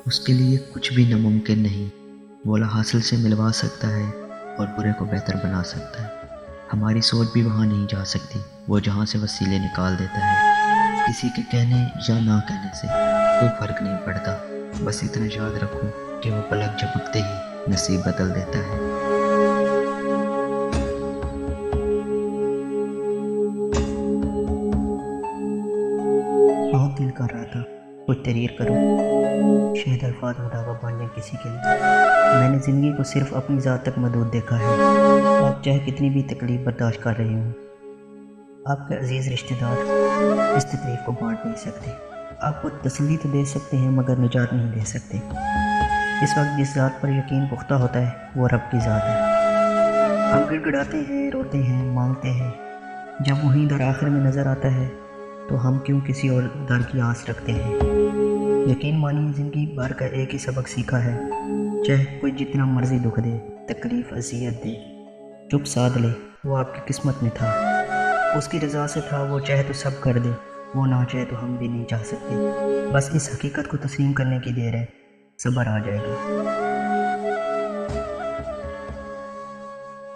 اس کے لیے کچھ بھی ناممکن نہیں۔ وہ لا حاصل سے ملوا سکتا ہے اور برے کو بہتر بنا سکتا ہے۔ ہماری سوچ بھی وہاں نہیں جا سکتی، وہ جہاں سے وسیلے نکال دیتا ہے۔ کسی کے کہنے یا نہ کہنے سے کوئی فرق نہیں پڑتا، بس اتنا یاد رکھو کہ وہ پلک جھپکتے ہی نصیب بدل دیتا ہے۔ بہت دل کر رہا تھا کچھ تحریر کروں، شاید الفاظ مداوع بن جائیں کسی کے لیے۔ میں نے زندگی کو صرف اپنی ذات تک محدود دیکھا ہے۔ آپ چاہے کتنی بھی تکلیف برداشت کر رہے ہوں، آپ کے عزیز رشتہ دار اس تکلیف کو بانٹ نہیں سکتے۔ آپ کو تسلی تو دے سکتے ہیں مگر نجات نہیں دے سکتے۔ اس وقت جس ذات پر یقین پختہ ہوتا ہے وہ رب کی ذات ہے۔ ہم گڑ گڑاتے ہیں، روتے ہیں، مانگتے ہیں، جب وہیں در آخر میں نظر آتا ہے تو ہم کیوں کسی اور در کی آس رکھتے ہیں۔ یقین مانیے زندگی بھر کا ایک ہی سبق سیکھا ہے، چاہے کوئی جتنا مرضی دکھ دے، تکلیف اذیت دے، چپ سادھ لے، وہ آپ کی قسمت میں تھا، اس کی رضا سے تھا۔ وہ چاہے تو سب کر دے، وہ نہ چاہے تو ہم بھی نہیں چاہ سکتے۔ بس اس حقیقت کو تسلیم کرنے کی دیر ہے، صبر آ جائے گا۔